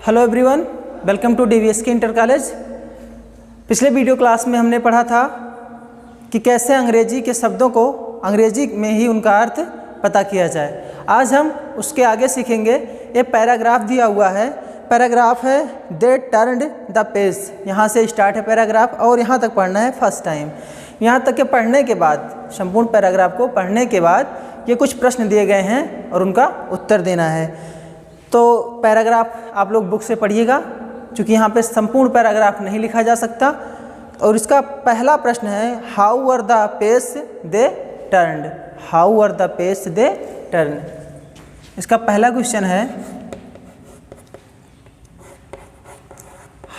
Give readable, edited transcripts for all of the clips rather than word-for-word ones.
Hello everyone, welcome to DVSK inter college. पिछले video class में हमने पढ़ा था कि कैसे अंग्रेजी के शब्दों को अंग्रेजी में ही उनका अर्थ पता किया जाए। आज हम उसके आगे सीखेंगे। ये पैराग्राफ दिया हुआ है, पैराग्राफ है दे टर्न्ड द पेज। यहाँ से स्टार्ट है पैराग्राफ और यहाँ तक पढ़ना है फर्स्ट टाइम। यहाँ तक के पढ़ने के बाद, संपूर्ण पैराग्राफ को पढ़ने के बाद ये कुछ प्रश्न दिए गए हैं और उनका उत्तर देना है। तो पैराग्राफ आप लोग बुक से पढ़िएगा, क्योंकि यहाँ पे संपूर्ण पैराग्राफ नहीं लिखा जा सकता। और इसका पहला प्रश्न है how were the page they turned. How were the page they turned. इसका पहला क्वेश्चन है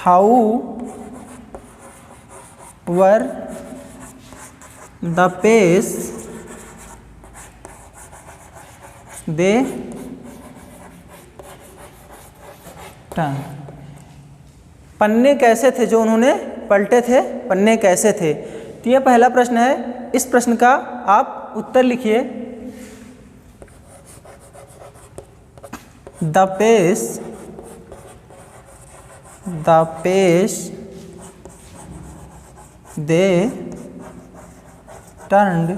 how were the page they turn. पन्ने कैसे थे जो उन्होंने पलटे थे, पन्ने कैसे थे। तो यह पहला प्रश्न है। इस प्रश्न का आप उत्तर लिखिए। The page they turned,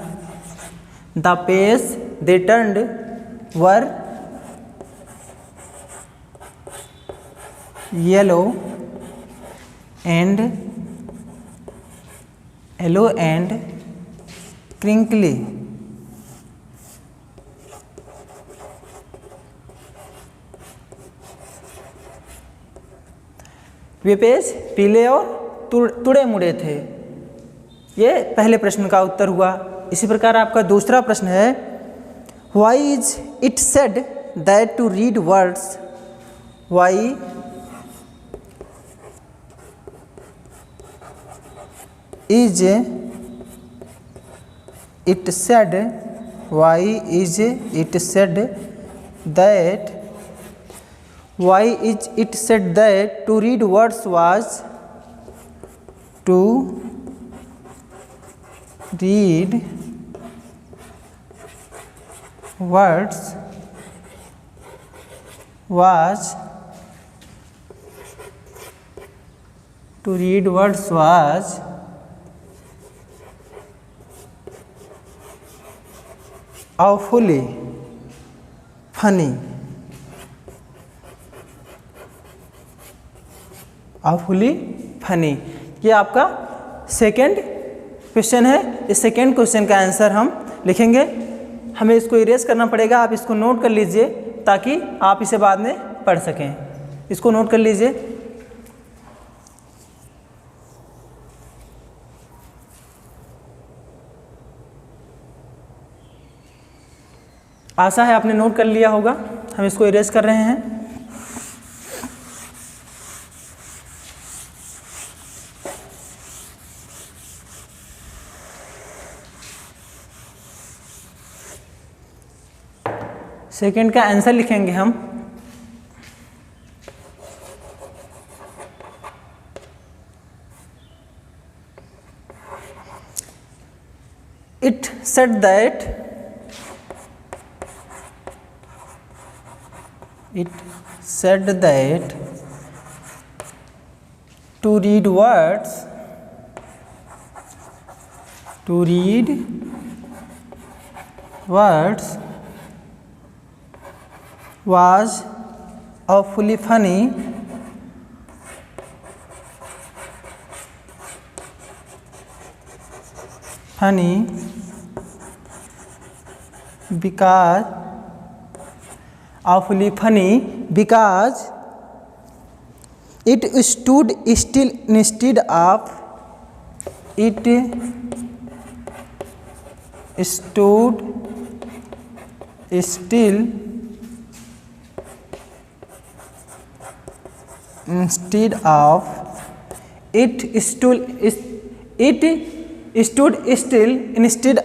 the page they turned were yellow and crinkly। Way page पीले और तुड़े मुड़े थे। ये पहले प्रश्न का उत्तर हुआ। इसी प्रकार आपका दूसरा प्रश्न है Why is it said that to read words? Why is it said that to read words was awfully funny। awfully funny ये आपका सेकेंड क्वेश्चन है। इस सेकेंड क्वेश्चन का आंसर हम लिखेंगे। हमें इसको इरेज करना पड़ेगा। आप इसको नोट कर लीजिए ताकि आप इसे बाद में पढ़ सकें। इसको नोट कर लीजिए। आशा है आपने नोट कर लिया होगा। हम इसको इरेज कर रहे हैं। सेकंड का आंसर लिखेंगे हम। It said that to read words was awfully funny because it stood still instead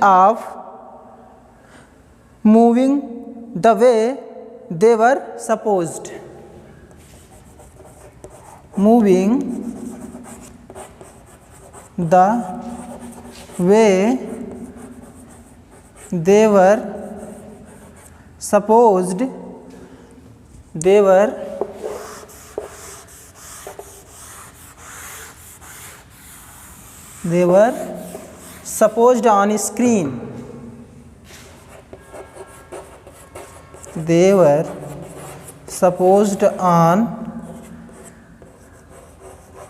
of moving the way they were supposed। moving the way they were supposed they were supposed on screen. They were supposed on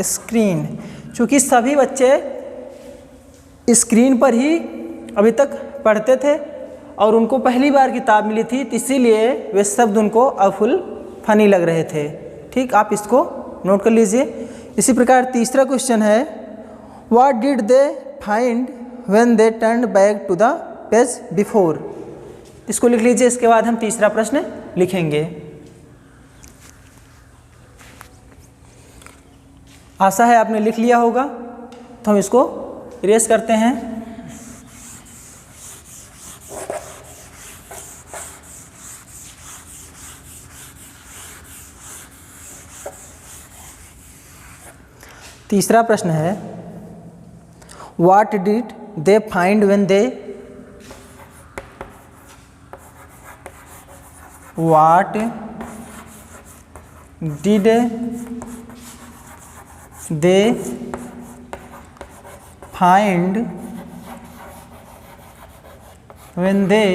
screen. चूँकि सभी बच्चे screen पर ही अभी तक पढ़ते थे और उनको पहली बार किताब मिली थी, तो इसीलिए वे शब्द उनको अफुल फनी लग रहे थे। ठीक, आप इसको नोट कर लीजिए। इसी प्रकार तीसरा क्वेश्चन है, what did they find when they turned back to the page before. इसको लिख लीजिए, इसके बाद हम तीसरा प्रश्न लिखेंगे। आशा है आपने लिख लिया होगा, तो हम इसको इरेज करते हैं। तीसरा प्रश्न है, what did they find when they what did they find when they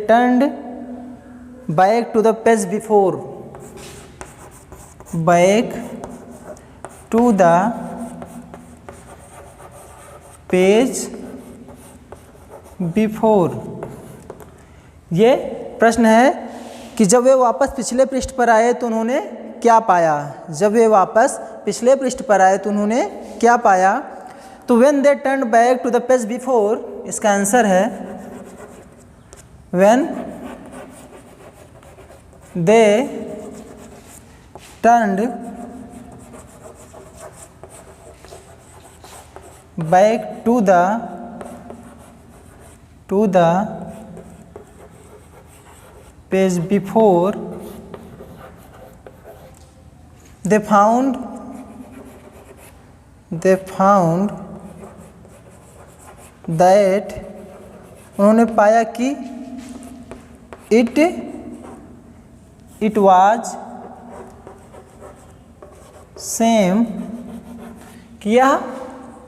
turned back to the page before. Back to the page before. ये प्रश्न है कि जब वे वापस पिछले पृष्ठ पर आए तो उन्होंने क्या पाया। जब वे वापस पिछले पृष्ठ पर आए तो उन्होंने क्या पाया। तो when they turned back to the page before, इसका आंसर है when they turned back to the page before, they found that उन्होंने पाया कि it was same, कि यह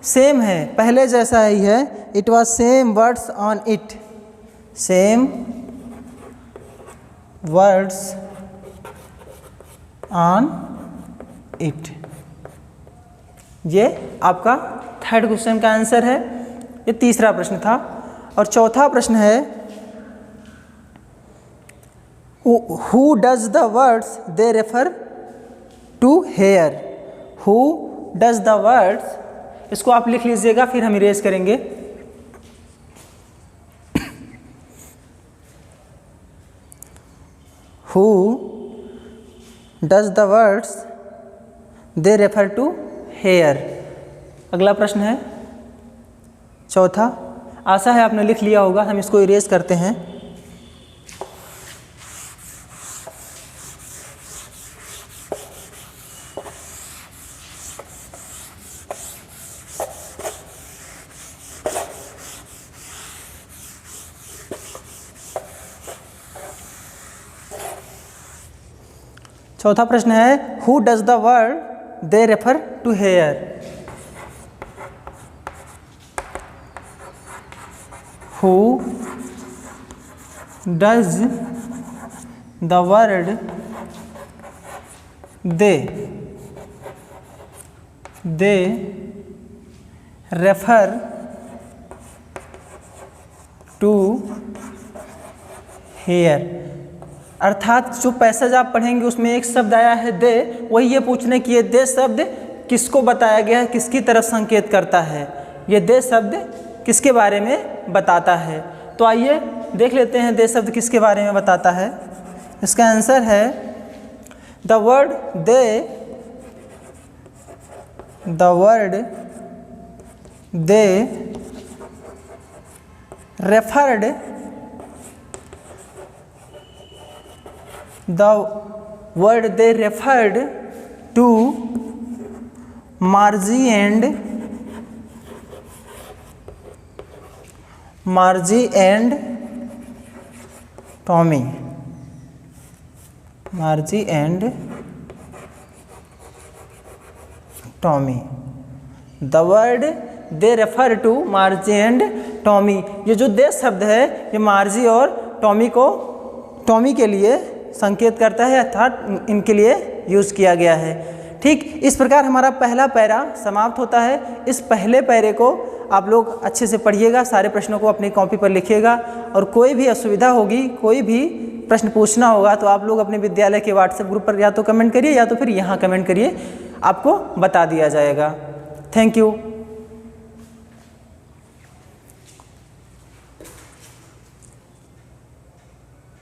सेम है, पहले जैसा ही है। it was same words on it, same words on it। ये आपका थर्ड क्वेश्चन का आंसर है। ये तीसरा प्रश्न था। और चौथा प्रश्न है, Who does the words they refer to here? Who does the words, इसको आप लिख लीजिएगा, फिर हम इरेज करेंगे। Who does the words they refer to here? अगला प्रश्न है चौथा। आशा है आपने लिख लिया होगा, हम इसको इरेज करते हैं। चौथा प्रश्न है, Who does the word they refer to here? Who does the word they refer to here? अर्थात जो पैसेज आप पढ़ेंगे उसमें एक शब्द आया है दे, वही ये पूछने कि ये दे शब्द किसको बताया गया है, किसकी तरफ संकेत करता है। ये दे शब्द किसके बारे में बताता है। तो आइए देख लेते हैं दे शब्द किसके बारे में बताता है। इसका आंसर है the word they referred to Margie and Tommy. Margie and Tommy. The word they refer to Margie and Tommy. ये जो दे शब्द है ये मार्जी और टॉमी के लिए संकेत करता है, अर्थात इनके लिए यूज़ किया गया है। ठीक, इस प्रकार हमारा पहला पैरा समाप्त होता है। इस पहले पैरे को आप लोग अच्छे से पढ़िएगा, सारे प्रश्नों को अपनी कॉपी पर लिखिएगा, और कोई भी असुविधा होगी, कोई भी प्रश्न पूछना होगा तो आप लोग अपने विद्यालय के व्हाट्सएप ग्रुप पर या तो कमेंट करिए या तो फिर यहाँ कमेंट करिए, आपको बता दिया जाएगा। Thank you.